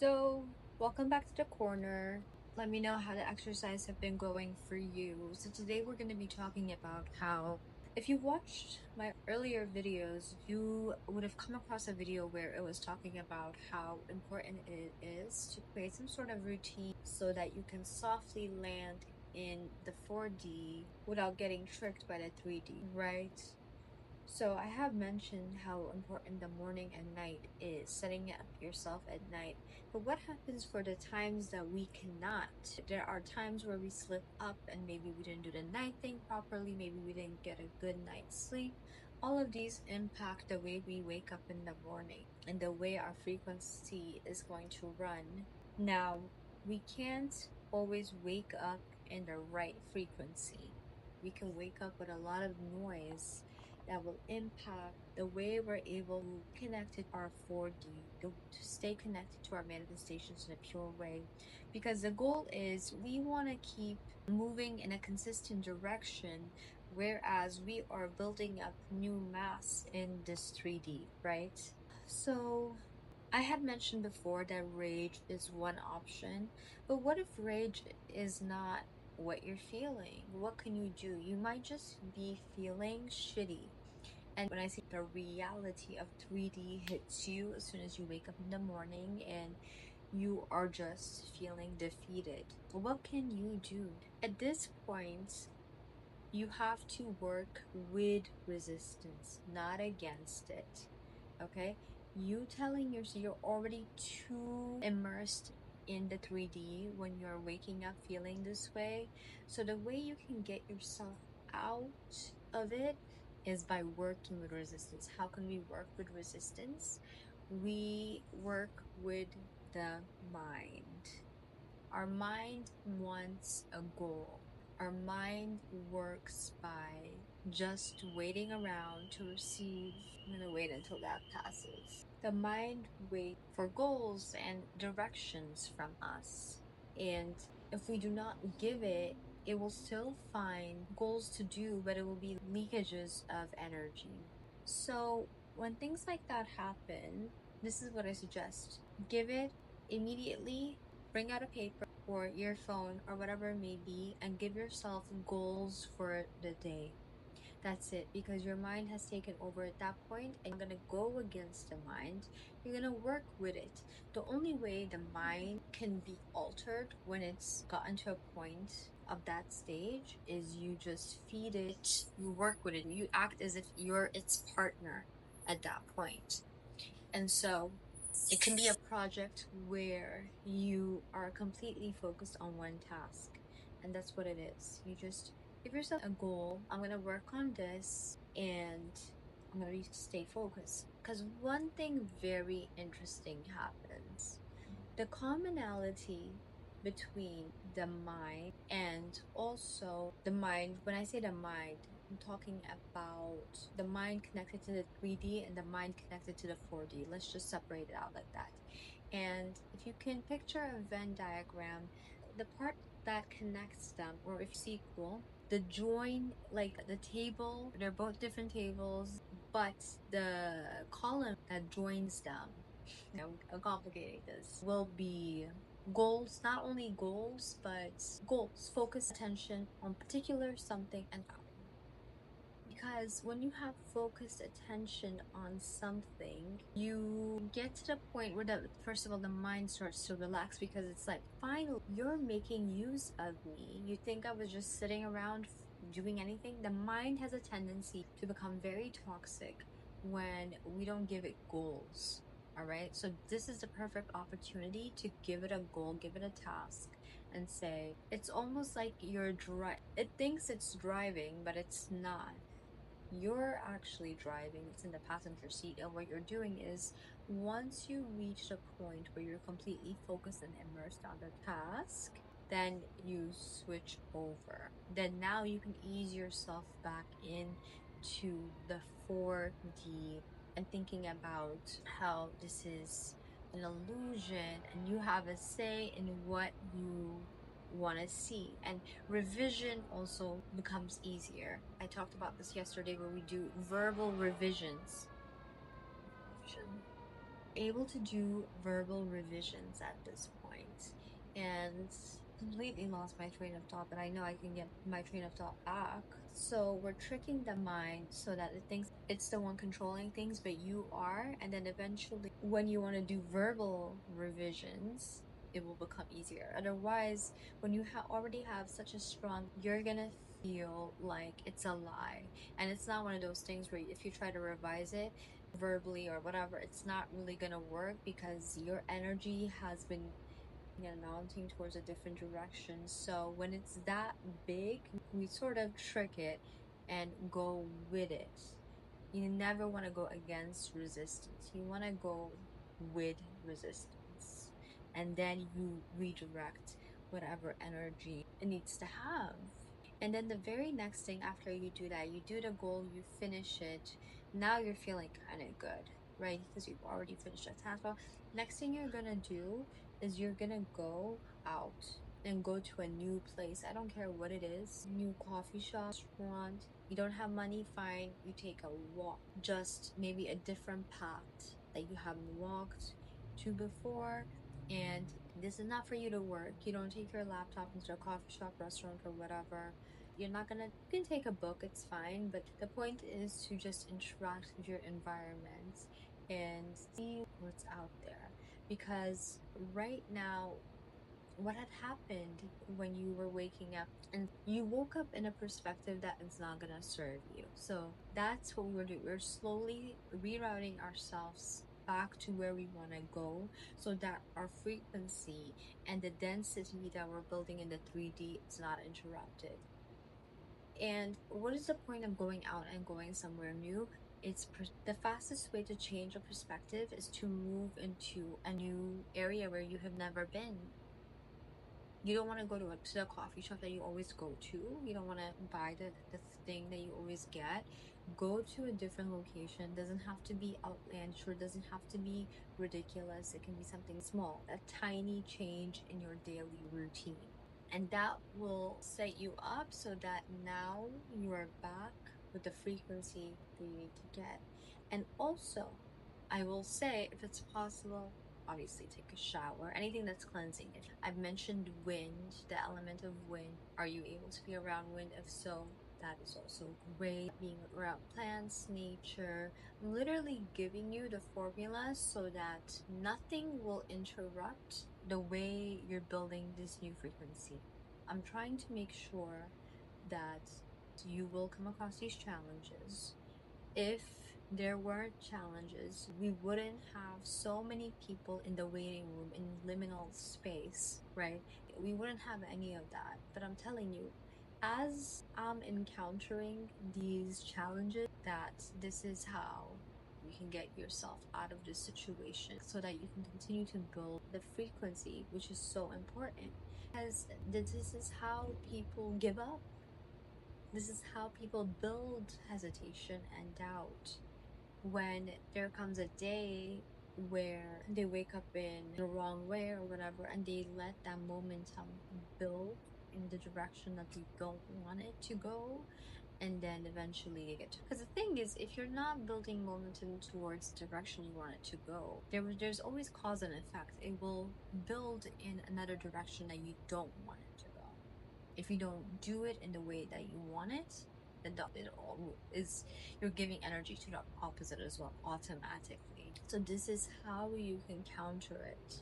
So, welcome back to the corner. Let me know how the exercise have been going for you. So today we're going to be talking about how if you watched my earlier videos, you would have come across a video where it was talking about how important it is to create some sort of routine so that you can softly land in the 4D without getting tricked by the 3D, right? So I have mentioned how important the morning and night is, setting up yourself at night. But what happens for the times that we cannot? There are times where we slip up and maybe we didn't do the night thing properly, maybe we didn't get a good night's sleep. All of these impact the way we wake up in the morning and the way our frequency is going to run. Now, we can't always wake up in the right frequency. We can wake up with a lot of noise that will impact the way we're able to connect to our 4D, to stay connected to our manifestations in a pure way. Because the goal is we want to keep moving in a consistent direction, whereas we are building up new mass in this 3D, right? So, I had mentioned before that rage is one option, but what if rage is not what you're feeling? What can you do? You might just be feeling shitty. And when I say the reality of 3D hits you as soon as you wake up in the morning and you are just feeling defeated, what can you do? At this point, you have to work with resistance, not against it. Okay? You telling yourself you're already too immersed in the 3D when you're waking up feeling this way. So the way you can get yourself out of it is by working with resistance. How can we work with resistance? We work with the mind. Our mind wants a goal. Our mind works by just waiting around to receive. I'm going to wait until that passes. The mind waits for goals and directions from us. And if we do not give it, it will still find goals to do, but it will be leakages of energy. So when things like that happen, this is what I suggest. Give it immediately, bring out a paper or your phone or whatever it may be, and give yourself goals for the day. That's it, because your mind has taken over at that point, and you're gonna go against the mind. You're gonna work with it. The only way the mind can be altered when it's gotten to a point of that stage is you just feed it, you work with it, you act as if you're its partner at that point. And so it can be a project where you are completely focused on one task. And that's what it is. You just give yourself a goal. I'm going to work on this and I'm going to stay focused. Because one thing very interesting happens. The commonality between the mind and also the mind, when I say the mind, I'm talking about the mind connected to the 3D and the mind connected to the 4D. Let's just separate it out like that. And if you can picture a Venn diagram, the part that connects them, or if it's equal, the join, like the table, they're both different tables, but the column that joins them, I'm complicating this, will be goals, not only goals, but goals. Focus attention on particular something and happen. Because when you have focused attention on something, you get to the point where first of all, the mind starts to relax because it's like, finally, you're making use of me. You think I was just sitting around doing anything? The mind has a tendency to become very toxic when we don't give it goals. All right. So this is the perfect opportunity to give it a goal, give it a task, and say, it's almost like it thinks it's driving, but it's not. You're actually driving, it's in the passenger seat, and what you're doing is once you reach the point where you're completely focused and immersed on the task, then you switch over. Then now you can ease yourself back in to the 4D and thinking about how this is an illusion and you have a say in what you want to see, and revision also becomes easier. I talked about this yesterday where we do verbal revisions. able to do verbal revisions at this point, and completely lost my train of thought, but I know I can get my train of thought back. So we're tricking the mind so that it thinks it's the one controlling things, but you are. And then eventually, when you want to do verbal revisions, it will become easier. Otherwise, when you already have such a strong, you're gonna feel like it's a lie. And it's not one of those things where if you try to revise it verbally or whatever, it's not really gonna work because your energy has been mounting towards a different direction. So when it's that big, we sort of trick it and go with it. You never want to go against resistance. You want to go with resistance. And then you redirect whatever energy it needs to have. And then the very next thing after you do that, you do the goal, you finish it. Now you're feeling kind of good, right? Because you've already finished that task. Well, next thing you're gonna do is you're gonna go out and go to a new place. I don't care what it is, new coffee shop, restaurant. You don't have money, fine. You take a walk, just maybe a different path that you haven't walked to before. And this is not for you to work. You don't take your laptop into a coffee shop, restaurant, or whatever. You're not gonna, you can take a book, it's fine. But the point is to just interact with your environment and see what's out there. Because right now, what had happened when you were waking up and you woke up in a perspective that is not gonna serve you. So that's what we were doing. We're slowly rerouting ourselves back to where we want to go so that our frequency and the density that we're building in the 3D is not interrupted. And what is the point of going out and going somewhere new? It's the fastest way to change a perspective is to move into a new area where you have never been. You don't want to go to the coffee shop that you always go to. You don't want to buy the thing that you always get. Go to a different location. Doesn't have to be outlandish or doesn't have to be ridiculous. It can be something small, a tiny change in your daily routine. And that will set you up so that now you are back with the frequency that you need to get. And also, I will say, if it's possible, obviously take a shower, anything that's cleansing it. I've mentioned wind, the element of wind. Are you able to be around wind? If so, that is also great. Being around plants, nature, I'm literally giving you the formula so that nothing will interrupt the way you're building this new frequency. I'm trying to make sure that you will come across these challenges. If there weren't challenges, we wouldn't have so many people in the waiting room in liminal space, right? We wouldn't have any of that. But I'm telling you, as I'm encountering these challenges, that this is how you can get yourself out of this situation so that you can continue to build the frequency, which is so important. Because this is how people give up. This is how people build hesitation and doubt. When there comes a day where they wake up in the wrong way or whatever, and they let that momentum build in the direction that they don't want it to go, and then eventually they get to, because the thing is, if you're not building momentum towards the direction you want it to go, there's always cause and effect. It will build in another direction that you don't want it to go. If you don't do it in the way that you want it, then it all is, you're giving energy to the opposite as well automatically. So this is how you can counter it.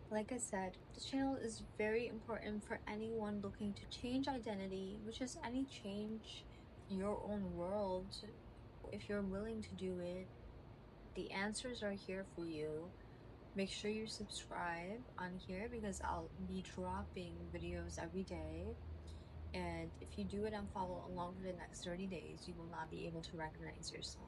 Like I said, this channel is very important for anyone looking to change identity, which is any change your own world. If you're willing to do it, the answers are here for you. Make sure you subscribe on here because I'll be dropping videos every day. And if you do it and follow along for the next 30 days, you will not be able to recognize yourself.